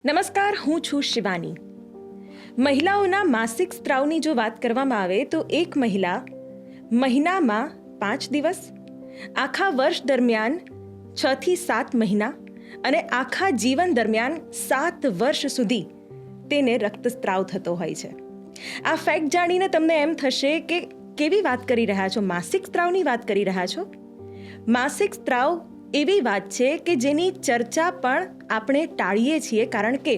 નમસ્કાર, હું છું શિવાની. મહિલાઓના માસિક સ્ત્રાવની જો વાત કરવામાં આવે તો એક મહિલા મહિનામાં 5 દિવસ, આખા વર્ષ દરમિયાન 6 થી 7 મહિના અને આખા જીવન દરમિયાન 7 વર્ષ સુધી તેને રક્તસ્ત્રાવ થતો હોય છે. આ ફેક્ટ જાણીને તમને એમ થશે કે કેવી વાત કરી રહ્યા છો, માસિક સ્ત્રાવની વાત કરી રહ્યા છો. માસિક સ્ત્રાવ એવી વાત છે કે જેની ચર્ચા પણ આપણે ટાળીએ છીએ, કારણ કે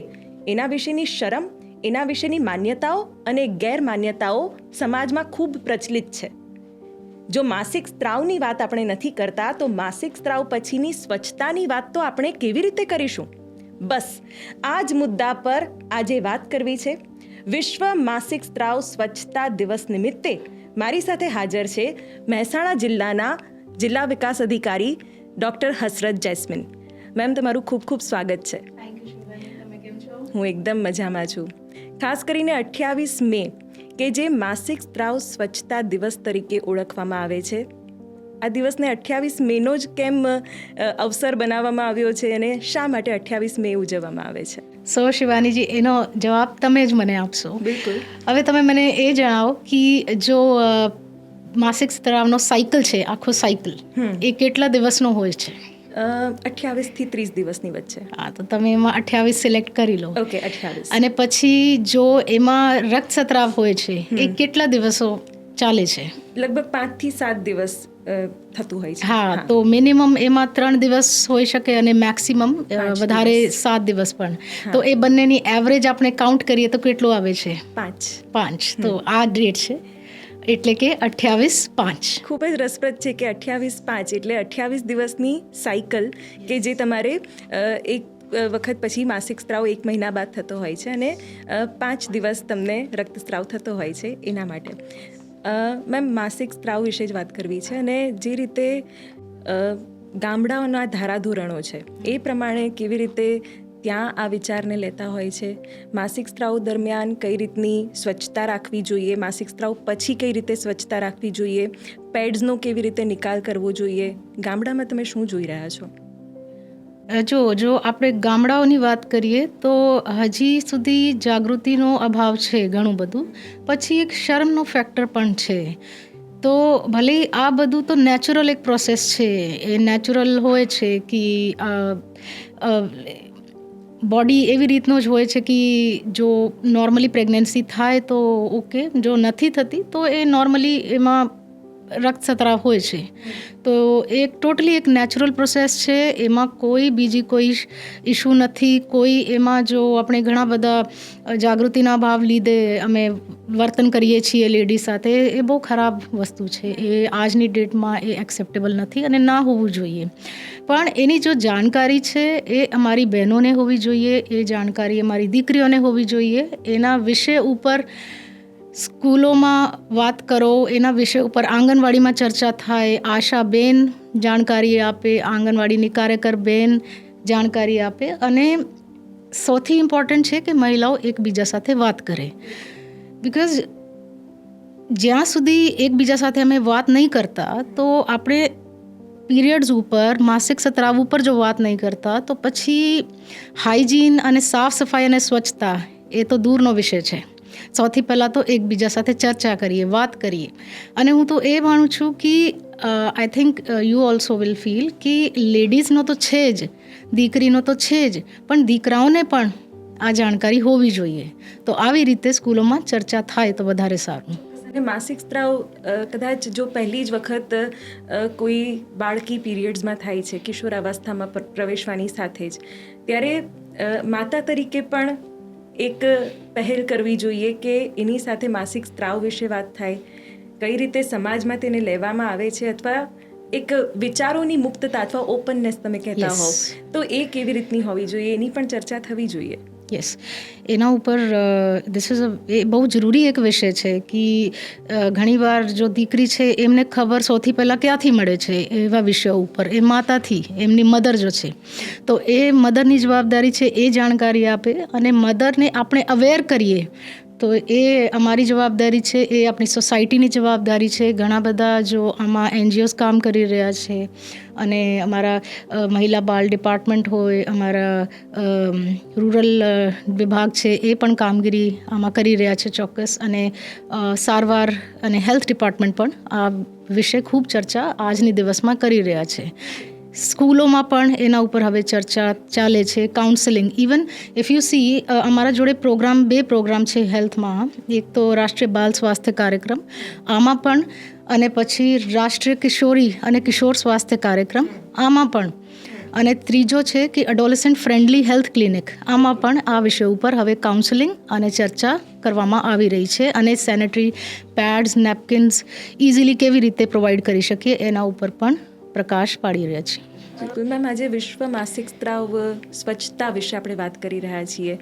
એના વિશેની શરમ, એના વિશેની માન્યતાઓ અને ગેરમાન્યતાઓ સમાજમાં ખૂબ પ્રચલિત છે. જો માસિક સ્ત્રાવની વાત આપણે નથી કરતા તો માસિક સ્ત્રાવ પછીની સ્વચ્છતાની વાત તો આપણે કેવી રીતે કરીશું? બસ આ જ મુદ્દા પર આજે વાત કરવી છે. વિશ્વ માસિક સ્ત્રાવ સ્વચ્છતા દિવસ નિમિત્તે મારી સાથે હાજર છે મહેસાણા જિલ્લાના જિલ્લા વિકાસ અધિકારી ડૉક્ટર હસરત જૈસ્મીન. મેમ, તમારું ખૂબ ખૂબ સ્વાગત છે. હું એકદમ મજામાં છું. ખાસ કરીને 28 મે કે જે માસિક સ્ત્રાવ સ્વચ્છતા દિવસ તરીકે ઓળખવામાં આવે છે, આ દિવસને 28 મેનો જ કેમ અવસર બનાવવામાં આવ્યો છે અને શા માટે 28 મે ઉજવવામાં આવે છે? સો શિવાનીજી, એનો જવાબ તમે જ મને આપશો. બિલકુલ. હવે તમે મને એ જણાવો કે જો માસિક સ્ત્રાવનો સાયકલ છે, આખો સાયકલ એ કેટલા દિવસનો હોય છે? 28 થી 30 દિવસની વચ્ચે. હા, તો તમે એમાં 28 સિલેક્ટ કરી લો. ઓકે, 28. અને પછી જો એમાં રક્તસ્ત્રાવ હોય છે એ કેટલા દિવસો ચાલે છે? લગભગ 5 થી 7 દિવસ થતું હોય છે. હા, તો મિનિમમ એમાં 3 દિવસ હોઈ શકે અને મેક્સિમમ વધારે 7 દિવસ પણ. તો એ બંનેની એવરેજ આપણે કાઉન્ટ કરીએ તો કેટલું આવે છે? 5. તો આ ડેટ છે, એટલે કે 28/5. ખૂબ જ રસપ્રદ છે કે 28/5 એટલે 28 દિવસની સાયકલ કે જે તમારે એક વખત પછી માસિક સ્ત્રાવ 1 મહિના બાદ થતો હોય છે અને 5 દિવસ તમને રક્તસ્ત્રાવ થતો હોય છે. એના માટે મેમ, માસિક સ્ત્રાવ વિશે જ વાત કરવી છે અને જે રીતે ગામડાઓના ધારાધોરણો છે એ પ્રમાણે કેવી રીતે ત્યાં આ વિચારને લેતા હોય છે. માસિક સ્ત્રાવ દરમિયાન કઈ રીતની સ્વચ્છતા રાખવી જોઈએ, માસિક સ્ત્રાવ પછી કઈ રીતે સ્વચ્છતા રાખવી જોઈએ, પેડ્સનો કેવી રીતે નિકાલ કરવો જોઈએ, ગામડામાં તમે શું જોઈ રહ્યા છો? જો આપણે ગામડાઓની વાત કરીએ તો હજી સુધી જાગૃતિનો અભાવ છે ઘણું બધું. પછી એક શરમનો ફેક્ટર પણ છે. તો ભલે આ બધું તો નેચરલ એક પ્રોસેસ છે, એ નેચરલ હોય છે કે બોડી એવી રીતનો જ હોય છે કે જો નોર્મલી પ્રેગ્નન્સી થાય તો ઓકે, જો નથી થતી તો એ નોર્મલી એમાં રક્તસ્ત્રાવ હોય છે. તો એક ટોટલી એક નેચરલ પ્રોસેસ છે, એમાં કોઈ બીજી કોઈ ઇશ્યુ નથી. કોઈ એમાં જો આપણે ઘણા બધા જાગૃતિના ભાવ લીધે અમે વર્તન કરીએ છીએ લેડીઝ સાથે, એ બહુ ખરાબ વસ્તુ છે. એ આજની ડેટમાં એ એક્સેપ્ટેબલ નથી અને ના હોવું જોઈએ. પણ એની જો જાણકારી છે એ અમારી બહેનોને હોવી જોઈએ, એ જાણકારી અમારી દીકરીઓને હોવી જોઈએ. એના વિષય ઉપર સ્કૂલોમાં વાત કરો, એના વિષય ઉપર આંગણવાડીમાં ચર્ચા થાય, આશાબેન જાણકારી આપે, આંગણવાડીની કાર્યકર બેન જાણકારી આપે, અને સૌથી ઇમ્પોર્ટન્ટ છે કે મહિલાઓ એકબીજા સાથે વાત કરે. બિકોઝ જ્યાં સુધી એકબીજા સાથે અમે વાત નહીં કરતા તો આપણે પીરિયડ્સ ઉપર, માસિક સ્ત્રાવ ઉપર જો વાત નહીં કરતા તો પછી હાઇજીન અને સાફ સફાઈ અને સ્વચ્છતા એ તો દૂરનો વિષય છે. સૌથી પહેલાં તો એકબીજા સાથે ચર્ચા કરીએ, વાત કરીએ. અને હું તો એ માનું છું કે I think you also will feel કે લેડીઝનો તો છે જ, દીકરીનો તો છે જ, પણ દીકરાઓને પણ આ જાણકારી હોવી જોઈએ. તો આવી રીતે સ્કૂલોમાં ચર્ચા થાય તો વધારે સારું. માસિક સ્ત્રાવ કદાચ જો પહેલી જ વખત કોઈ બાળકી પીરિયડ્સમાં થાય છે, કિશોરાવસ્થામાં પ્રવેશવાની સાથે જ, ત્યારે માતા તરીકે પણ એક પહેલ કરવી જોઈએ કે એની સાથે માસિક સ્ત્રાવ વિશે વાત થાય, કઈ રીતે સમાજમાં તેને લેવામાં આવે છે, અથવા એક વિચારોની મુક્તતા અથવા ઓપનનેસ તમે કહેતા હોવ તો એ કેવી રીતની હોવી જોઈએ, એની પણ ચર્ચા થવી જોઈએ. યસ, એના ઉપર એ બહુ જરૂરી એક વિષય છે કે ઘણીવાર જો દીકરી છે એમને ખબર સૌથી પહેલાં ક્યાંથી મળે છે એવા વિષયો ઉપર? એ માતાથી, એમની મધર જો છે તો એ મધરની જવાબદારી છે એ જાણકારી આપે, અને મધરને આપણે અવેર કરીએ તો એ અમારી જવાબદારી છે, એ આપણી સોસાયટીની જવાબદારી છે. ઘણા બધા જો આમાં NGOs કામ કરી રહ્યા છે અને અમારા મહિલા બાળ ડિપાર્ટમેન્ટ હોય, અમારા રૂરલ વિભાગ છે, એ પણ કામગીરી આમાં કરી રહ્યા છે ચોક્કસ. અને સારવાર અને હેલ્થ ડિપાર્ટમેન્ટ પણ આ વિશે ખૂબ ચર્ચા આજની દિવસમાં કરી રહ્યા છે. સ્કૂલોમાં પણ એના ઉપર હવે ચર્ચા ચાલે છે. Counselling, even if you C, અમારા જોડે બે પ્રોગ્રામ છે હેલ્થમાં. એક તો રાષ્ટ્રીય બાલ સ્વાસ્થ્ય કાર્યક્રમ, આમાં પણ, અને પછી રાષ્ટ્રીય કિશોરી અને કિશોર સ્વાસ્થ્ય કાર્યક્રમ, આમાં પણ. અને ત્રીજો છે કે એડોલેસન્ટ ફ્રેન્ડલી હેલ્થ ક્લિનિક, આમાં પણ આ વિષય ઉપર હવે કાઉન્સેલિંગ અને ચર્ચા કરવામાં આવી રહી છે. અને સેનેટરી પેડ્સ, નેપકિન્સ ઇઝીલી કેવી રીતે પ્રોવાઈડ કરી શકીએ એના ઉપર પણ પ્રકાશ પાડી રહ્યા છે. બિલકુલ મેમ, આજે વિશ્વ માસિક સ્ત્રાવ સ્વચ્છતા વિશે આપણે વાત કરી રહ્યા છીએ.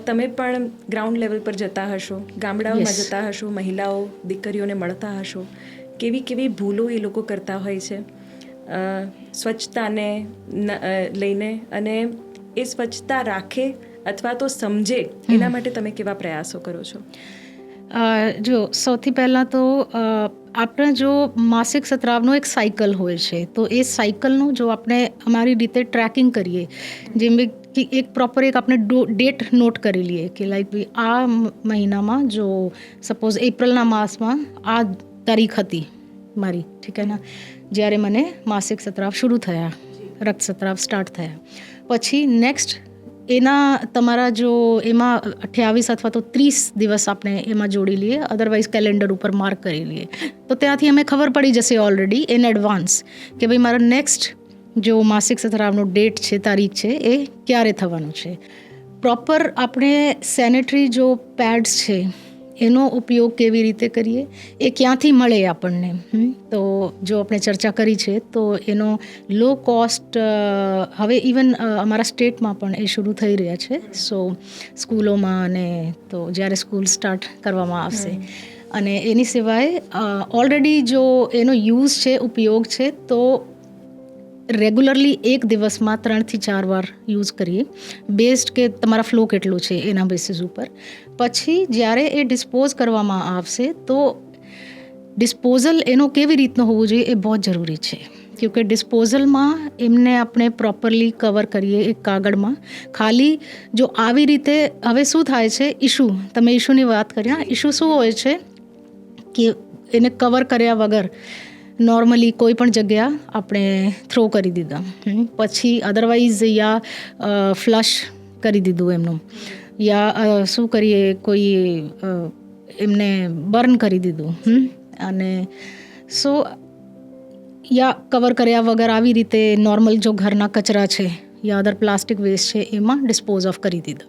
તમે પણ ગ્રાઉન્ડ લેવલ પર જતા હશો, ગામડાઓમાં જતા હશો, મહિલાઓ દીકરીઓને મળતા હશો. કેવી ભૂલો એ લોકો કરતા હોય છે સ્વચ્છતાને લઈને, અને એ સ્વચ્છતા રાખે અથવા તો સમજે એના માટે તમે કેવા પ્રયાસો કરો છો? જો સૌથી પહેલાં તો આપણે જો માસિક સ્ત્રાવનો એક સાયકલ હોય છે, તો એ સાયકલનું જો આપણે અમારી રીતે ટ્રેકિંગ કરીએ, જેમ કે એક પ્રોપર એક આપણે ડેટ નોટ કરી લઈએ કે લાઈક આ મહિનામાં, જો સપોઝ એપ્રિલના માસમાં આ તારીખ હતી મારી, ઠીક હે ને, જ્યારે મને માસિક સ્ત્રાવ શરૂ થયા, રક્તસ્રાવ સ્ટાર્ટ થયા. પછી નેક્સ્ટ એના તમારા જો એમાં 28 અથવા તો 30 દિવસ આપણે એમાં જોડી લઈએ, અદરવાઇઝ કેલેન્ડર ઉપર માર્ક કરી લઈએ, તો ત્યાંથી અમે ખબર પડી જશે ઓલરેડી ઇન એડવાન્સ કે ભાઈ મારા નેક્સ્ટ જો માસિક સ્ત્રાવનો ડેટ છે, તારીખ છે, એ ક્યારે થવાનું છે. પ્રોપર આપણે સેનેટરી જો પેડ્સ છે એનો ઉપયોગ કેવી રીતે કરીએ, એ ક્યાંથી મળે આપણને, તો જો આપણે ચર્ચા કરી છે, તો એનો લો કોસ્ટ હવે ઇવન અમારા સ્ટેટમાં પણ એ શરૂ થઈ રહ્યા છે. સો સ્કૂલોમાં, અને તો જ્યારે સ્કૂલ સ્ટાર્ટ કરવામાં આવશે. અને એની સિવાય ઓલરેડી જો એનો યુઝ છે, ઉપયોગ છે, તો રેગ્યુલરલી એક દિવસમાં 3 થી 4 વાર યુઝ કરીએ, બેસ્ડ કે તમારા ફ્લો કેટલો છે એના બેસિસ ઉપર. પછી જ્યારે એ ડિસ્પોઝ કરવામાં આવશે, તો ડિસ્પોઝલ એનો કેવી રીતનો હોવો જોઈએ એ બહુ જરૂરી છે. કેમકે ડિસ્પોઝલમાં એમને આપણે પ્રોપરલી કવર કરીએ એક કાગળમાં. ખાલી જો આવી રીતે, હવે શું થાય છે, ઇશ્યુ, તમે ઇશ્યુની વાત કરી, ઇશ્યુ શું હોય છે કે એને કવર કર્યા વગર નોર્મલી કોઈ પણ જગ્યા આપણે થ્રો કરી દીધા, પછી અદરવાઇઝ યા ફ્લશ કરી દીધું એમનું, યા શું કરીએ, કોઈ એમને બર્ન કરી દીધું, અને સો યા કવર કર્યા વગર આવી રીતે નોર્મલ જો ઘરના કચરા છે યા અદર પ્લાસ્ટિક વેસ્ટ છે એમાં ડિસ્પોઝ ઓફ કરી દીધા.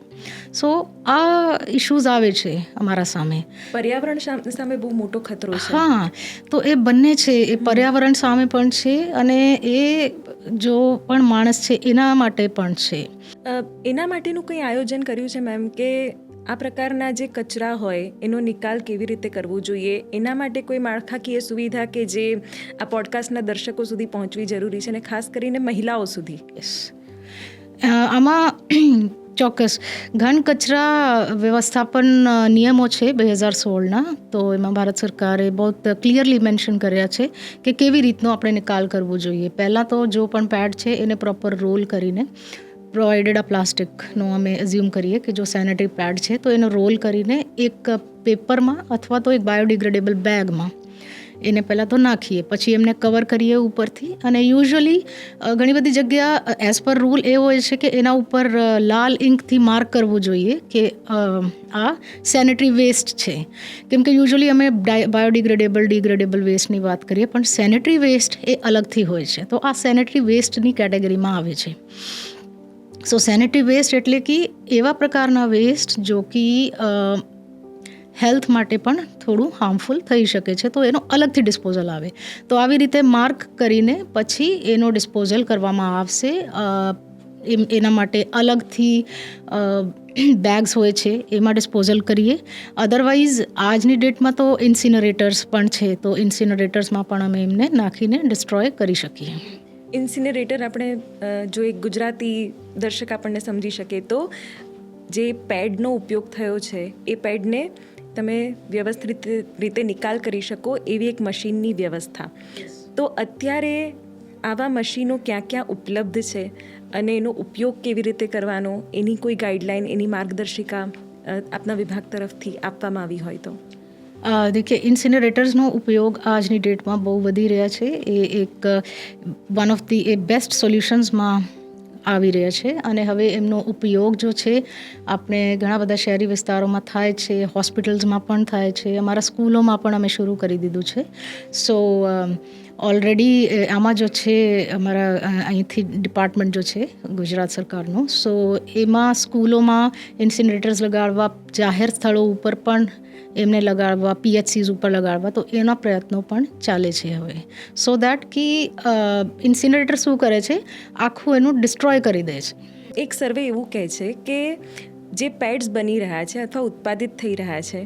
સો આ ઇશ્યુઝ આવે છે અમારા સામે. પર્યાવરણ સામે બહુ મોટો ખતરો છે. હા, તો એ બંને છે, એ પર્યાવરણ સામે પણ છે અને એ જો પણ માણસ છે એના માટે પણ છે. એના માટેનું કંઈ આયોજન કર્યું છે મેમ, કે આ પ્રકારના જે કચરા હોય એનો નિકાલ કેવી રીતે કરવો જોઈએ, એના માટે કોઈ માળખાકીય સુવિધા કે જે આ પોડકાસ્ટના દર્શકો સુધી પહોંચવી જરૂરી છે, અને ખાસ કરીને મહિલાઓ સુધી? આમાં ચોક્કસ ઘન કચરા વ્યવસ્થાપન નિયમો છે 2016ના, તો એમાં ભારત સરકારે બહુ ક્લિયરલી મેન્શન કર્યા છે કે કેવી રીતનો આપણે નિકાલ કરવો જોઈએ. પહેલાં તો જો પણ પેડ છે એને પ્રોપર રોલ કરીને, પ્રોવાઇડેડ આ પ્લાસ્ટિકનો અમે એઝ્યુમ કરીએ કે જો સેનેટરી પેડ છે તો એનો રોલ કરીને એક પેપરમાં અથવા તો એક બાયોડિગ્રેડેબલ બેગમાં એને પહેલાં તો નાખીએ, પછી એમને કવર કરીએ ઉપરથી. અને યુઝ્યુઅલી ઘણી બધી જગ્યા એઝ પર રૂલ એ હોય છે કે એના ઉપર લાલ ઇંકથી માર્ક કરવું જોઈએ કે આ સેનેટરી વેસ્ટ છે. કેમ કે યુઝ્યુઅલી અમે બાયોડિગ્રેડેબલ, ડિગ્રેડેબલ વેસ્ટની વાત કરીએ, પણ સેનેટરી વેસ્ટ એ અલગથી હોય છે. તો આ સેનેટરી વેસ્ટની કેટેગરીમાં આવે છે. સો સેનેટરી વેસ્ટ એટલે કે એવા પ્રકારના વેસ્ટ જો કે હેલ્થ માટે પણ થોડું હાર્મફુલ થઈ શકે છે, તો એનો અલગથી ડિસ્પોઝલ આવે. તો આવી રીતે માર્ક કરીને પછી એનો ડિસ્પોઝલ કરવામાં આવશે. એના માટે અલગથી બેગ્સ હોય છે, એમાં ડિસ્પોઝલ કરીએ. અદરવાઇઝ આજની ડેટમાં તો ઇન્સિનરેટર્સ પણ છે, તો ઇન્સિનરેટર્સમાં પણ અમે એમને નાખીને ડિસ્ટ્રોય કરી શકીએ. ઇન્સિનરેટર, આપણે જો એક ગુજરાતી દર્શક આપણને સમજી શકે, તો જે પેડનો ઉપયોગ થયો છે એ પેડને તમે વ્યવસ્થિત રીતે નિકાલ કરી શકો એવી એક મશીનની વ્યવસ્થા. તો અત્યારે આવા મશીનો ક્યાં ક્યાં ઉપલબ્ધ છે અને એનો ઉપયોગ કેવી રીતે કરવાનો એની કોઈ ગાઈડલાઈન, એની માર્ગદર્શિકા આપના વિભાગ તરફથી આપવામાં આવી હોય તો? દેખીએ, ઇન્સિનરેટર્સનો ઉપયોગ આજની ડેટમાં બહુ વધી રહ્યા છે. એ એક વન ઓફ ધી બેસ્ટ સોલ્યુશન્સમાં આવી રહ્યા છે અને હવે એમનો ઉપયોગ જો છે આપણે ઘણા બધા શહેરી વિસ્તારોમાં થાય છે, હોસ્પિટલ્સમાં પણ થાય છે, અમારા સ્કૂલોમાં પણ અમે શરૂ કરી દીધું છે. સો ઓલરેડી આમાં જો છે અમારા અહીંથી ડિપાર્ટમેન્ટ જો છે ગુજરાત સરકારનું, સો એમાં સ્કૂલોમાં ઇન્સિનરેટર્સ લગાડવા, જાહેર સ્થળો ઉપર પણ એમને લગાડવા, PHCs ઉપર લગાડવા, તો એના પ્રયત્નો પણ ચાલે છે હવે. સો દેટ કે ઇન્સિનરેટર શું કરે છે, આખું એનું ડિસ્ટ્રોય કરી દે છે. એક સર્વે એવું કહે છે કે જે પેડ્સ બની રહ્યા છે અથવા ઉત્પાદિત થઈ રહ્યા છે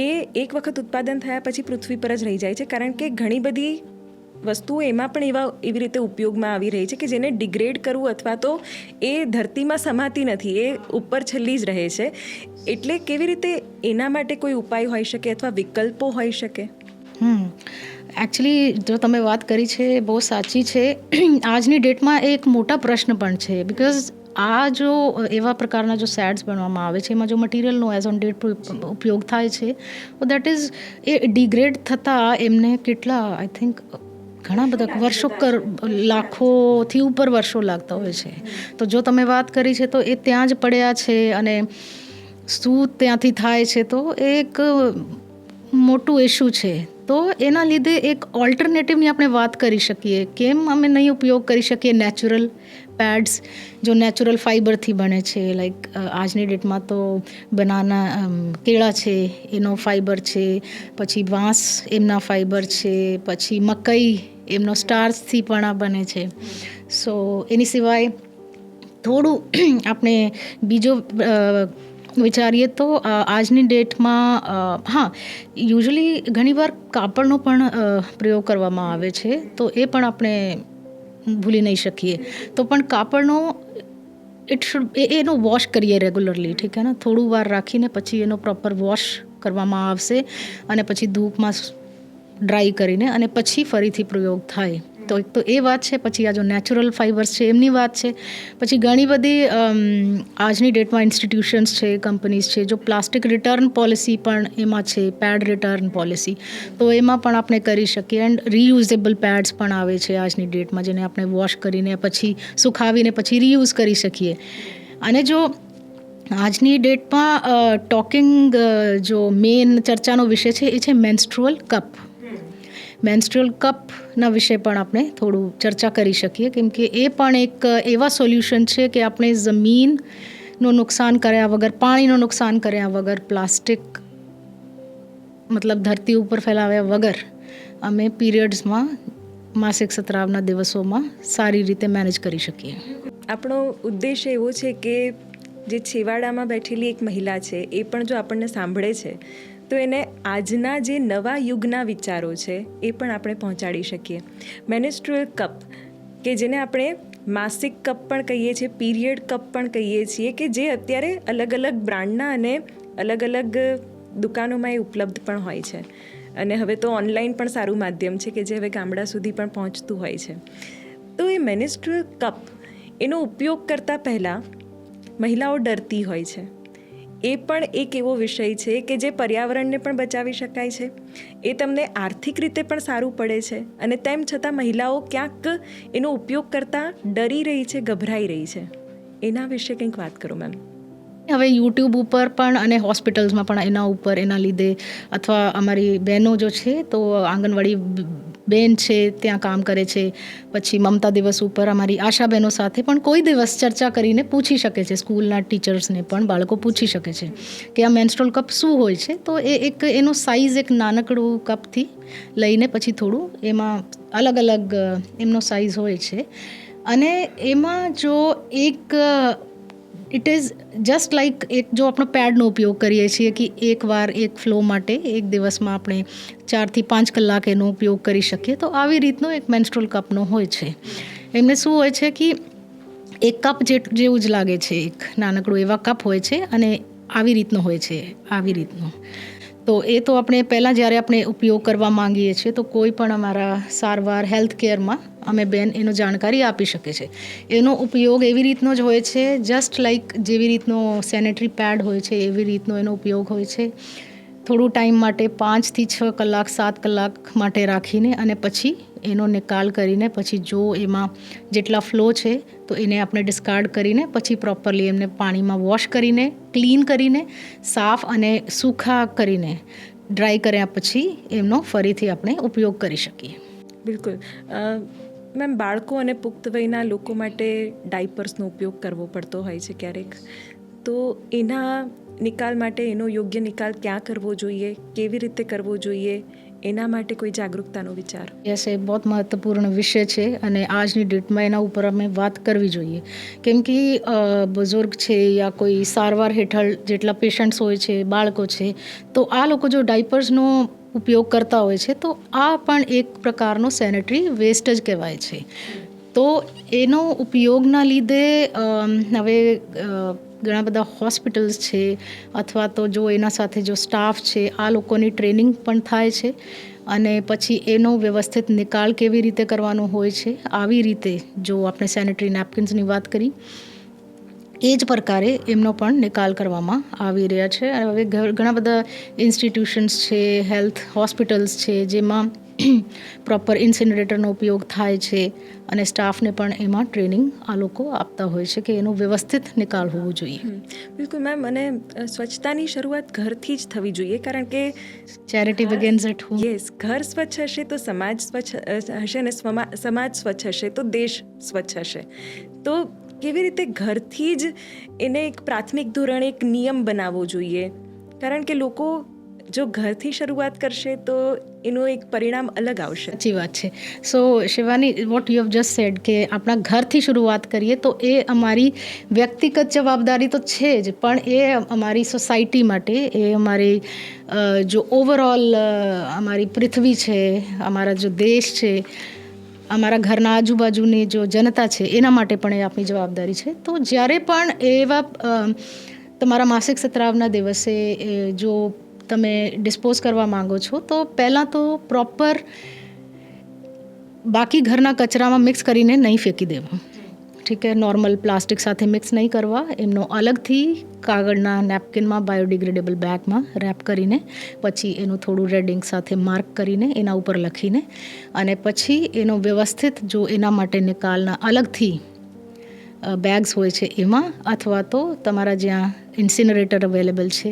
એ એક વખત ઉત્પાદન થયા પછી પૃથ્વી પર જ રહી જાય છે, કારણ કે ઘણી બધી વસ્તુઓ એમાં પણ એવી રીતે ઉપયોગમાં આવી રહી છે કે જેને ડિગ્રેડ કરવું અથવા તો એ ધરતીમાં સમાતી નથી, એ ઉપર છેલ્લી જ રહે છે. એટલે કેવી રીતે એના માટે કોઈ ઉપાય હોઈ શકે અથવા વિકલ્પો હોઈ શકે? એકચ્યુઅલી જો તમે વાત કરી છે બહુ સાચી છે. આજની ડેટમાં એક મોટા પ્રશ્ન પણ છે, બિકોઝ આ જો એવા પ્રકારના જો સેડ્સ બનવામાં આવે છે એમાં જો મટીરિયલનો એઝ ઓન ડેટ ઉપયોગ થાય છે, દેટ ઇઝ એ ડિગ્રેડ થતાં એમને કેટલા આઈ થિંક ઘણા બધા વર્ષો લાખોથી ઉપર વર્ષો લાગતા હોય છે. તો જો તમે વાત કરી છે તો એ ત્યાં જ પડ્યા છે અને શું ત્યાંથી થાય છે તો એ એક મોટું ઇશ્યુ છે. તો એના લીધે એક ઓલ્ટરનેટિવની આપણે વાત કરી શકીએ. કેમ અમે નહીં ઉપયોગ કરી શકીએ નેચરલ પેડ્સ જો નેચરલ ફાઈબરથી બને છે? લાઈક આજની ડેટમાં તો બનાના, કેળા છે એનો ફાઈબર છે, પછી વાંસ એમના ફાઈબર છે, પછી મકઈ એમનો સ્ટાર્ચથી પણ આ બને છે. સો એની સિવાય થોડું આપણે બીજો વિચારીએ તો આજની ડેટમાં યુઝ્યુઅલી ઘણીવાર કાપડનો પણ પ્રયોગ કરવામાં આવે છે, તો એ પણ આપણે ભૂલી નહીં શકીએ. તો પણ કાપડનો એનો વોશ કરીએ રેગ્યુલરલી, ઠીક છે ને, થોડું વાર રાખીને પછી એનો પ્રોપર વોશ કરવામાં આવશે અને પછી ધૂપમાં ડ્રાય કરીને અને પછી ફરીથી પ્રયોગ થાય. તો એક તો એ વાત છે. પછી આ જો નેચરલ ફાઈબર્સ છે એમની વાત છે. પછી ઘણી બધી આજની ડેટમાં ઇન્સ્ટિટ્યુશન્સ છે, કંપનીઝ છે, જો પ્લાસ્ટિક રિટર્ન પોલિસી પણ એમાં છે, પેડ રિટર્ન પોલિસી, તો એમાં પણ આપણે કરી શકીએ. એન્ડ રીયુઝેબલ પેડ્સ પણ આવે છે આજની ડેટમાં, જેને આપણે વોશ કરીને પછી સુખાવીને પછી રીયુઝ કરી શકીએ. અને જો આજની ડેટમાં ટોકિંગ જો મેઇન ચર્ચાનો વિષય છે એ છે મેન્સ્ટ્રુઅલ કપ. મેન્સ્ટ્રુઅલ કપના વિશે પણ આપણે થોડું ચર્ચા કરી શકીએ, કેમ કે એ પણ એક એવા સોલ્યુશન છે કે આપણે જમીનનું નુકસાન કર્યા વગર, પાણીનું નુકસાન કર્યા વગર, પ્લાસ્ટિક મતલબ ધરતી ઉપર ફેલાવ્યા વગર અમે પીરિયડ્સમાં, માસિક સ્ત્રાવના દિવસોમાં સારી રીતે મેનેજ કરી શકીએ. આપણો ઉદ્દેશ એવો છે કે જે છેવાડામાં બેઠેલી એક મહિલા છે એ પણ જો આપણને સાંભળે છે તો એને આજના જે નવા યુગના વિચારો છે એ પણ આપણે પહોંચાડી શકીએ. મેન્સ્ટ્રુઅલ કપ, કે જેને આપણે માસિક કપ પણ કહીએ છીએ, પીરિયડ કપ પણ કહીએ છીએ, કે જે અત્યારે અલગ અલગ બ્રાન્ડના અને અલગ અલગ દુકાનોમાં એ ઉપલબ્ધ પણ હોય છે. અને હવે તો ઓનલાઈન પણ સારું માધ્યમ છે કે જે હવે ગામડા સુધી પણ પહોંચતું હોય છે. તો એ મેન્સ્ટ્રુઅલ કપ એનો ઉપયોગ કરતાં પહેલાં મહિલાઓ ડરતી હોય છે. એ પણ એક એવો વિષય છે કે જે પર્યાવરણને પણ બચાવી શકાય છે, એ તમને આર્થિક રીતે પણ સારું પડે છે, અને તેમ છતાં મહિલાઓ ક્યાંક એનો ઉપયોગ કરતાં ડરી રહી છે, ગભરાઈ રહી છે. એના વિશે કંઈક વાત કરો મેમ. હવે યુટ્યુબ ઉપર પણ અને હોસ્પિટલ્સમાં પણ એના ઉપર, એના લીધે, અથવા અમારી બહેનો જો છે તો આંગણવાડી બેન છે ત્યાં કામ કરે છે, પછી મમતા દિવસ ઉપર અમારી આશા બહેનો સાથે પણ કોઈ દિવસ ચર્ચા કરીને પૂછી શકે છે. સ્કૂલના ટીચર્સને પણ બાળકો પૂછી શકે છે કે આ મેન્સ્ટ્રુઅલ કપ શું હોય છે. તો એ એક એનો સાઇઝ એક નાનકડું કપથી લઈને પછી થોડું એમાં અલગ અલગ એમનો સાઇઝ હોય છે. અને એમાં જો એક ઇટ ઇઝ જસ્ટ લાઈક એક જો આપણો પેડનો ઉપયોગ કરીએ છીએ કે એકવાર એક ફ્લો માટે એક દિવસમાં આપણે 4 થી 5 કલાક એનો ઉપયોગ કરી શકીએ, તો આવી રીતનો એક મેન્સ્ટ્રુઅલ કપનો હોય છે. એમને શું હોય છે કે એક કપ જેવું જ લાગે છે, એક નાનકડું એવા કપ હોય છે અને આવી રીતનો હોય છે, આવી રીતનો. તો એ તો આપણે પહેલાં જ્યારે આપણે ઉપયોગ કરવા માંગીએ છીએ તો કોઈ પણ અમારા સારવાર હેલ્થ કેરમાં અમે બેન એનો જાણકારી આપી શકે છે. એનો ઉપયોગ એવી રીતનો જ હોય છે, જસ્ટ લાઈક જેવી રીતનો સેનેટરી પેડ હોય છે એવી રીતનો એનો ઉપયોગ હોય છે. થોડું ટાઈમ માટે 5 થી 6 કલાક 7 કલાક માટે રાખીને અને પછી એનો નિકાલ કરીને પછી જો એમાં જેટલા ફ્લો છે તો એને આપણે ડિસ્કાર્ડ કરીને પછી પ્રોપરલી એમને પાણીમાં વોશ કરીને ક્લીન કરીને સાફ અને સૂખા કરીને ડ્રાય કર્યા પછી એમનો ફરીથી આપણે ઉપયોગ કરી શકીએ. બિલકુલ. મેમ, બાળકો અને પુખ્ત વયના લોકો માટે ડાયપર્સનો ઉપયોગ કરવો પડતો હોય છે ક્યારેક, તો એના નિકાલ માટે એનો યોગ્ય નિકાલ ક્યાં કરવો જોઈએ, કેવી રીતે કરવો જોઈએ, એના માટે કોઈ જાગૃતતાનો વિચાર? યસ, એ બહુ મહત્વપૂર્ણ વિષય છે અને આજની ડેટમાં એના ઉપર અમે વાત કરવી જોઈએ. કેમ કે બુઝુર્ગ છે યા કોઈ સારવાર હેઠળ જેટલા પેશન્ટ્સ હોય છે, બાળકો છે, તો આ લોકો જો ડાયપર્સનો ઉપયોગ કરતા હોય છે તો આ પણ એક પ્રકારનો સેનેટરી વેસ્ટ જ કહેવાય છે. તો એનો ઉપયોગના લીધે હવે ઘણા બધા હોસ્પિટલ્સ છે અથવા તો જો એના સાથે જો સ્ટાફ છે આ લોકોની ટ્રેનિંગ પણ થાય છે અને પછી એનો વ્યવસ્થિત નિકાલ કેવી રીતે કરવાનો હોય છે, આવી રીતે જો આપણે સેનેટરી નેપકિન્સની વાત કરી એ જ પ્રકારે એમનો પણ નિકાલ કરવામાં આવી રહ્યા છે. હવે ઘણા બધા ઇન્સ્ટિટ્યુશન્સ છે, હેલ્થ હોસ્પિટલ્સ છે જેમાં પ્રોપર ઇન્સિનરેટરનો ઉપયોગ થાય છે અને સ્ટાફને પણ એમાં ટ્રેનિંગ આ લોકો આપતા હોય છે કે એનો વ્યવસ્થિત નિકાલ હોવો જોઈએ. બિલકુલ મેમ, અને સ્વચ્છતાની શરૂઆત ઘરથી જ થવી જોઈએ, કારણ કે charity begins at home. Yes, ઘર સ્વચ્છ હશે તો સમાજ સ્વચ્છ હશે અને સમાજ સ્વચ્છ હશે તો દેશ સ્વચ્છ હશે. તો કેવી રીતે ઘરથી જ એને એક પ્રાથમિક ધોરણે એક નિયમ બનાવવો જોઈએ, કારણ કે લોકો જો ઘરથી શરૂઆત કરશે તો એનું એક પરિણામ અલગ આવશે. સાચી વાત છે. So Shivani, what you have just said કે આપણા ઘરથી શરૂઆત કરીએ તો એ અમારી વ્યક્તિગત જવાબદારી તો છે જ, પણ એ અમારી સોસાયટી માટે, એ અમારી જો ઓવરઓલ અમારી પૃથ્વી છે, અમારા જો દેશ છે, અમારા ઘરના આજુબાજુની જો જનતા છે એના માટે પણ એ આપણી જવાબદારી છે. તો જ્યારે પણ એવા તમારા માસિક સ્ત્રાવના દિવસે જો તમે ડિસ્પોઝ કરવા માંગો છો તો પહેલાં તો પ્રોપર બાકી ઘરના કચરામાં મિક્સ કરીને નહીં ફેંકી દેવા. ઠીક છે, નોર્મલ પ્લાસ્ટિક સાથે મિક્સ નહીં કરવા, એમનો અલગથી કાગળના નેપકિનમાં બાયોડિગ્રેડેબલ બેગમાં રેપ કરીને પછી એનું થોડું રેડિંગ સાથે માર્ક કરીને એના ઉપર લખીને અને પછી એનો વ્યવસ્થિત જો એના માટે નિકાલના અલગથી બેગ્સ હોય છે એમાં અથવા તો તમારા જ્યાં ઇન્સિનરેટર અવેલેબલ છે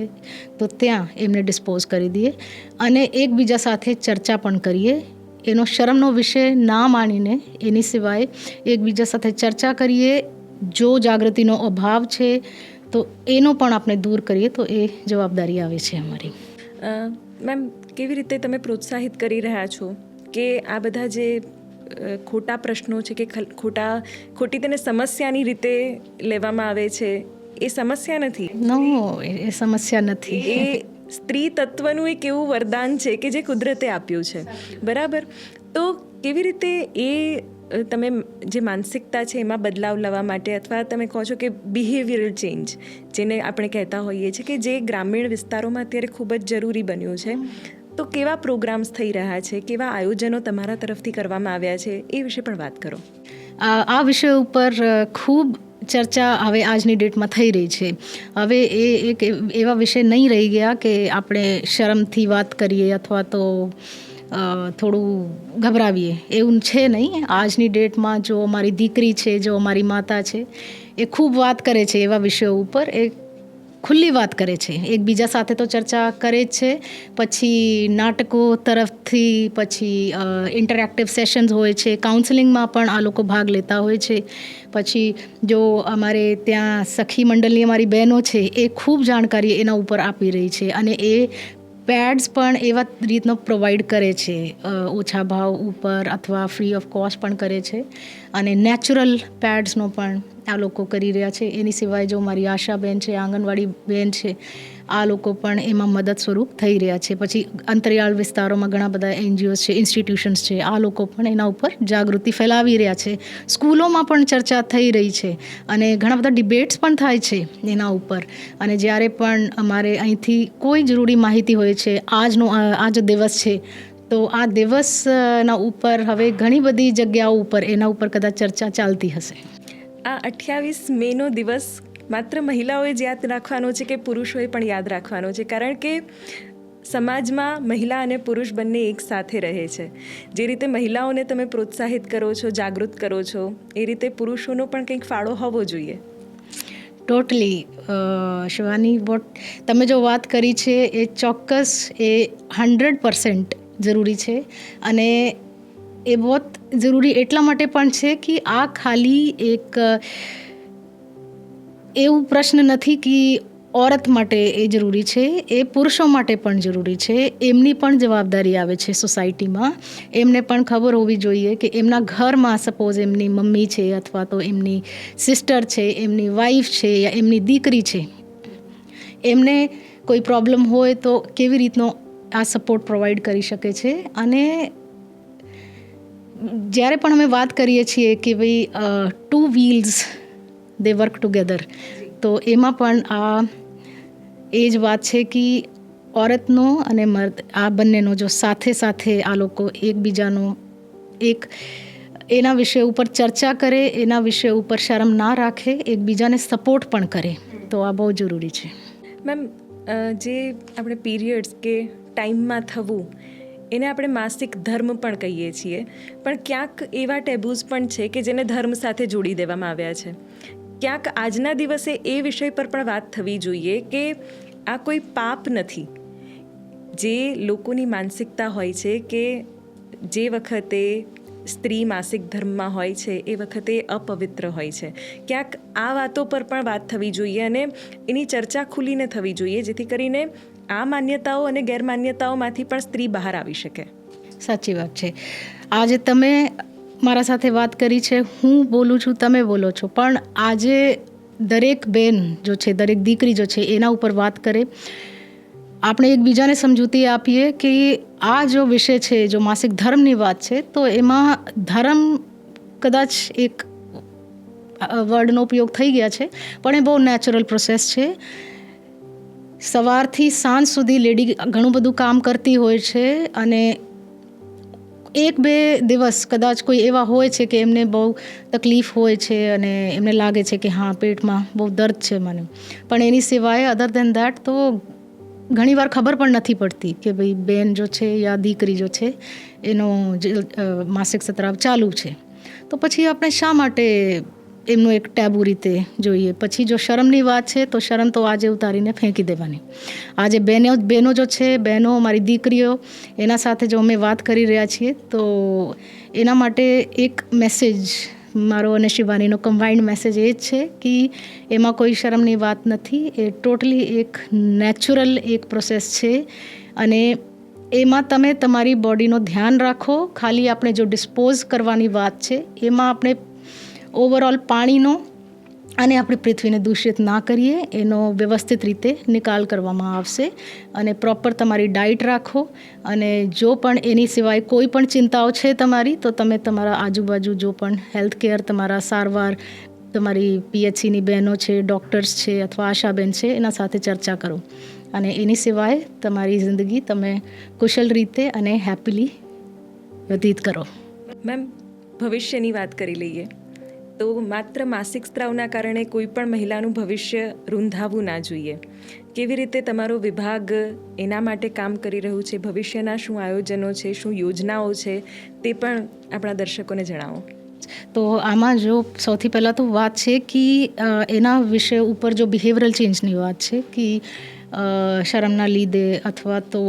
તો ત્યાં એમને ડિસ્પોઝ કરી દઈએ અને એકબીજા સાથે ચર્ચા પણ કરીએ. એનો શરમનો વિષય ના માનીને એની સિવાય એકબીજા સાથે ચર્ચા કરીએ. જો જાગૃતિનો અભાવ છે તો એનો પણ આપણે દૂર કરીએ તો એ જવાબદારી આવે છે અમારી. મેમ, કેવી રીતે તમે પ્રોત્સાહિત કરી રહ્યા છો કે આ બધા જે ખોટા પ્રશ્નો છે કે ખોટી તેને સમસ્યાની રીતે લેવામાં આવે છે, એ સમસ્યા નથી. નો, એ સમસ્યા નથી. એ સ્ત્રી તત્વનું એક એવું વરદાન છે કે જે કુદરતે આપ્યું છે, બરાબર? તો કેવી રીતે એ તમે જે માનસિકતા છે એમાં બદલાવ લાવવા માટે, અથવા તમે કહો છો કે બિહેવિયરલ ચેન્જ જેને આપણે કહેતા હોઈએ છીએ, કે જે ગ્રામીણ વિસ્તારોમાં અત્યારે ખૂબ જ જરૂરી બન્યું છે, તો કેવા પ્રોગ્રામ્સ થઈ રહ્યા છે, કેવા આયોજનો તમારા તરફથી કરવામાં આવ્યા છે, એ વિશે પણ વાત કરો. આ વિષય ઉપર ખૂબ ચર્ચા હવે આજની ડેટમાં થઈ રહી છે. હવે એ એક એવા વિષય નહીં રહી ગયા કે આપણે શરમથી વાત કરીએ અથવા તો થોડું ગભરાવીએ, એવું છે નહીં. આજની ડેટમાં જો અમારી દીકરી છે, જો અમારી માતા છે, એ ખૂબ વાત કરે છે એવા વિષયો ઉપર, એ ખુલ્લી વાત કરે છે, એકબીજા સાથે તો ચર્ચા કરે જ છે. પછી નાટકો તરફથી પછી ઇન્ટરેક્ટિવ સેશન્સ હોય છે, કાઉન્સેલિંગમાં પણ આ લોકો ભાગ લેતા હોય છે. પછી જો અમારે ત્યાં સખી મંડળની અમારી બહેનો છે એ ખૂબ જાણકારી એના ઉપર આપી રહી છે અને એ પેડ્સ પણ એવા રીતનો પ્રોવાઈડ કરે છે, ઓછા ભાવ ઉપર અથવા ફ્રી ઓફ કોસ્ટ પણ કરે છે અને નેચરલ પેડ્સનો પણ આ લોકો કરી રહ્યા છે. એની સિવાય જો મારી આશાબેન છે, આંગણવાડી બેન છે, આ લોકો પણ એમાં મદદ સ્વરૂપ થઈ રહ્યા છે. પછી અંતરિયાળ વિસ્તારોમાં ઘણા બધા NGOs છે, ઇન્સ્ટિટ્યુશન્સ છે, આ લોકો પણ એના ઉપર જાગૃતિ ફેલાવી રહ્યા છે. સ્કૂલોમાં પણ ચર્ચા થઈ રહી છે અને ઘણા બધા ડિબેટ્સ પણ થાય છે એના ઉપર. અને જ્યારે પણ અમારે અહીંથી કોઈ જરૂરી માહિતી હોય છે, આ જો દિવસ છે તો આ દિવસના ઉપર હવે ઘણી બધી જગ્યાઓ ઉપર એના ઉપર કદાચ ચર્ચા ચાલતી હશે. આ 28 મેનો દિવસ માત્ર મહિલાઓએ જ યાદ રાખવાનો છે કે પુરુષોએ પણ યાદ રાખવાનો છે? કારણ કે સમાજમાં મહિલા અને પુરુષ બંને એક સાથે રહે છે. જે રીતે મહિલાઓને તમે પ્રોત્સાહિત કરો છો, જાગૃત કરો છો, એ રીતે પુરુષોનો પણ કંઈક ફાળો હોવો જોઈએ. ટોટલી શિવાની, તમે જો વાત કરી છે એ ચોક્કસ, એ 100% જરૂરી છે. અને એ બહુ જરૂરી એટલા માટે પણ છે કે આ ખાલી એક એવું પ્રશ્ન નથી કે औरत માટે એ જરૂરી છે, એ પુરુષો માટે પણ જરૂરી છે. એમની પણ જવાબદારી આવે છે સોસાયટીમાં. એમને પણ ખબર હોવી જોઈએ કે એમના ઘરમાં સપોઝ એમની મમ્મી છે અથવા તો એમની સિસ્ટર છે, એમની વાઈફ છે યા એમની દીકરી છે, એમને કોઈ પ્રોબ્લેમ હોય તો કેવી રીતનો આ સપોર્ટ પ્રોવાઈડ કરી શકે છે. અને જ્યારે પણ અમે વાત કરીએ છીએ કે ભાઈ 2 wheels દે વર્ક ટુગેધર, તો એમાં પણ એ જ વાત છે કે औरतનો અને મર્દ આ બંનેનો જો સાથે સાથે આ લોકો એકબીજાનો એના વિષય ઉપર ચર્ચા કરે, એના વિષય ઉપર શરમ ના રાખે, એકબીજાને સપોર્ટ પણ કરે, તો આ બહુ જરૂરી છે. મેમ, જે આપણે પીરિયડ્સ કે ટાઈમમાં થવું, એને આપણે માસિક ધર્મ પણ કહીએ છીએ, પણ ક્યાંક એવા ટેબુઝ પણ છે કે જેને ધર્મ સાથે જોડી દેવામાં આવ્યા છે. ક્યાંક આજના દિવસે એ વિષય પર પણ વાત થવી જોઈએ કે આ કોઈ પાપ નથી. જે લોકોની માનસિકતા હોય છે કે જે વખતે સ્ત્રી માસિક ધર્મમાં હોય છે એ વખતે અપવિત્ર હોય છે, ક્યાંક આ વાતો પર પણ વાત થવી જોઈએ અને એની ચર્ચા ખુલીને થવી જોઈએ, જેથી કરીને આ માન્યતાઓ અને ગેરમાન્યતાઓમાંથી પણ સ્ત્રી બહાર આવી શકે. સાચી વાત છે. આજે તમે મારા સાથે વાત કરી છે, હું બોલું છું, તમે બોલો છો, પણ આજે દરેક બેન જો છે, દરેક દીકરી જો છે, એના ઉપર વાત કરે, આપણે એકબીજાને સમજૂતી આપીએ કે આ જો વિષય છે, જો માસિક ધર્મની વાત છે, તો એમાં ધર્મ કદાચ એક વર્ડનો ઉપયોગ થઈ ગયા છે, પણ એ બહુ નેચરલ પ્રોસેસ છે. સવારથી સાંજ સુધી લેડી ઘણું બધું કામ કરતી હોય છે અને 1-2 દિવસ કદાચ કોઈ એવા હોય છે કે એમને બહુ તકલીફ હોય છે અને એમને લાગે છે કે હા, પેટમાં બહુ દર્દ છે મને, પણ એની સિવાય અધર દેન દેટ તો ઘણીવાર ખબર પણ નથી પડતી કે ભાઈ બેન જો છે યા દીકરી જો છે એનો માસિક સ્ત્રાવ ચાલુ છે. તો પછી આપણે શા માટે એમનું એક ટેબુ રીતે જોઈએ? પછી જો શરમની વાત છે તો શરમ તો આજે ઉતારીને ફેંકી દેવાની. આજે બહેનો જો છે, બહેનો, મારી દીકરીઓ, એના સાથે જો અમે વાત કરી રહ્યા છીએ તો એના માટે એક મેસેજ મારો અને શિવાનીનો કમ્બાઇન્ડ મેસેજ એ જ છે કે એમાં કોઈ શરમની વાત નથી. એ ટોટલી એક નેચરલ એક પ્રોસેસ છે અને એમાં તમે તમારી બોડીનો ધ્યાન રાખો. ખાલી આપણે જો ડિસ્પોઝ કરવાની વાત છે, એમાં આપણે ઓવરઓલ પાણીનો અને આપણી પૃથ્વીને દૂષિત ના કરીએ, એનો વ્યવસ્થિત રીતે નિકાલ કરવામાં આવશે. અને પ્રોપર તમારી ડાયટ રાખો. અને જો પણ એની સિવાય કોઈ પણ ચિંતાઓ છે તમારી, તો તમે તમારા આજુબાજુ જો પણ હેલ્થ કેર, તમારા સારવાર, તમારી PHCની બહેનો છે, ડૉક્ટર્સ છે અથવા આશાબેન છે, એના સાથે ચર્ચા કરો. અને એની સિવાય તમારી જિંદગી તમે કુશળ રીતે અને હેપીલી વ્યતીત કરો. મેમ, ભવિષ્યની વાત કરી લઈએ તો માત્ર માસિક સ્ત્રાવના કારણે કોઈ પણ મહિલાનું ભવિષ્ય રૂંધાવવું ના જોઈએ. કેવી રીતે તમારો વિભાગ એના માટે કામ કરી રહ્યું છે, ભવિષ્યના શું આયોજનો છે, શું યોજનાઓ છે, તે પણ આપણા દર્શકોને જણાવો. તો આમાં જો સૌથી પહેલાં તો વાત છે કે એના વિષય ઉપર જો બિહેવિયરલ ચેન્જની વાત છે કે શરમના લીધે અથવા તો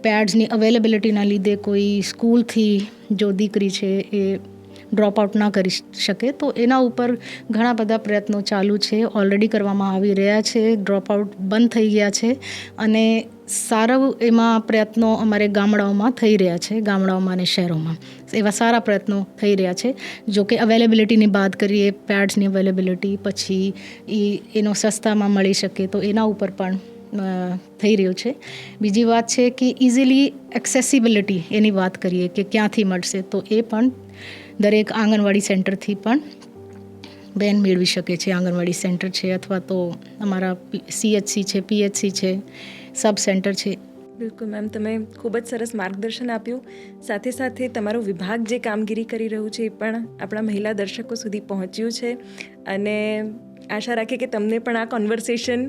પેડ્સની અવેલેબિલિટીના લીધે કોઈ સ્કૂલથી જો દીકરી છે એ ડ્રોપ આઉટ ના કરી શકે, તો એના ઉપર ઘણા બધા પ્રયત્નો ચાલુ છે, ઓલરેડી કરવામાં આવી રહ્યા છે. ડ્રોપ આઉટ બંધ થઈ ગયા છે અને સારા એમાં પ્રયત્નો અમારે ગામડાઓમાં થઈ રહ્યા છે, ગામડાઓમાં અને શહેરોમાં એવા સારા પ્રયત્નો થઈ રહ્યા છે. જો કે અવેલેબિલિટીની વાત કરીએ, પેડ્સની અવેલેબિલિટી, પછી એનો સસ્તામાં મળી શકે તો એના ઉપર પણ થઈ રહ્યું છે. બીજી વાત છે કે ઇઝીલી એક્સેસિબિલિટી એની વાત કરીએ કે ક્યાંથી મળશે, તો એ પણ દરેક આંગણવાડી સેન્ટરથી પણ બેન મેળવી શકે છે. આંગણવાડી સેન્ટર છે અથવા તો અમારા CHC છે, PHC છે, સબ સેન્ટર છે. બિલકુલ મેમ, તમે ખૂબ જ સરસ માર્ગદર્શન આપ્યું. સાથે સાથે તમારો વિભાગ જે કામગીરી કરી રહ્યું છે એ પણ આપણા મહિલા દર્શકો સુધી પહોંચ્યું છે. અને આશા રાખીએ કે તમને પણ આ કોન્વર્સેશન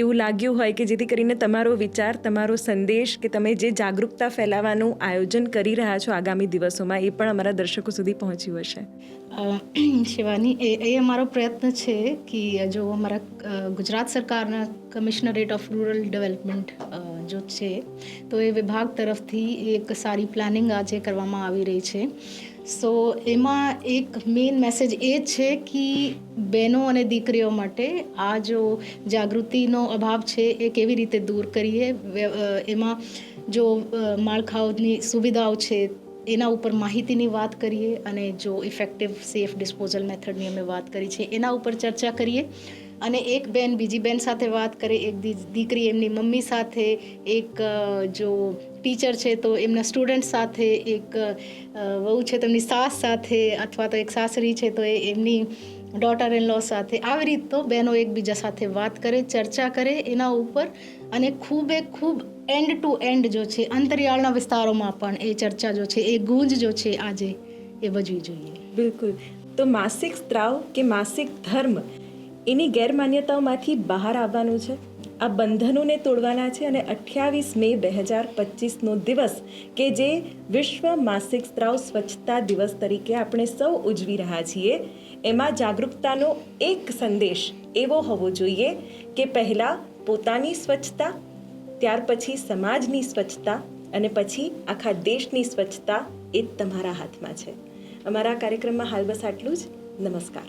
એવું લાગ્યું હોય કે જેથી કરીને તમારો વિચાર, તમારો સંદેશ કે તમે જે જાગૃતતા ફેલાવવાનું આયોજન કરી રહ્યા છો આગામી દિવસોમાં, એ પણ અમારા દર્શકો સુધી પહોંચ્યું હશે. શિવાની, એ અમારો પ્રયત્ન છે કે જો અમારા ગુજરાત સરકારના કમિશનરેટ ઓફ રૂરલ ડેવલપમેન્ટ જો છે, તો એ વિભાગ તરફથી એક સારી પ્લાનિંગ આજે કરવામાં આવી રહી છે. સો એમાં એક મેઇન મેસેજ એ છે કે બહેનો અને દીકરીઓ માટે આ જો જાગૃતિનો અભાવ છે એ કેવી રીતે દૂર કરીએ. એમાં જો માળખાઓની સુવિધાઓ છે એના ઉપર માહિતીની વાત કરીએ, અને જો ઇફેક્ટિવ સેફ ડિસ્પોઝલ મેથડની અમે વાત કરી છે એના ઉપર ચર્ચા કરીએ. અને એક બેન બીજી બેન સાથે વાત કરે, એક દીકરી એમની મમ્મી સાથે, એક જો ટીચર છે તો એમના સ્ટુડન્ટ સાથે, એક વહુ છે તો એમની સાસ સાથે, અથવા તો એક સાસરી છે તો એમની ડોટર ઇન લો સાથે. આવી રીત તો બહેનો એકબીજા સાથે વાત કરે, ચર્ચા કરે એના ઉપર, અને ખૂબ એન્ડ ટુ એન્ડ જો છે અંતરિયાળના વિસ્તારોમાં પણ એ ચર્ચા જો છે, એ ગૂંજ જો છે આજે એ વધવી જોઈએ. બિલકુલ. તો માસિક સ્ત્રાવ કે માસિક ધર્મ એની ગેરમાન્યતાઓમાંથી બહાર આવવાનું છે, આ બંધનોને તોડવાના છે. અને 28 મે 2025નો દિવસ કે જે વિશ્વ માસિક સ્ત્રાવ સ્વચ્છતા દિવસ તરીકે આપણે સૌ ઉજવી રહ્યા છીએ, એમાં જાગૃતતાનો એક સંદેશ એવો હોવો જોઈએ કે પહેલાં પોતાની સ્વચ્છતા, ત્યાર પછી સમાજની સ્વચ્છતા, અને પછી આખા દેશની સ્વચ્છતા એ તમારા હાથમાં છે. અમારા કાર્યક્રમમાં હાલ બસ આટલું જ. નમસ્કાર.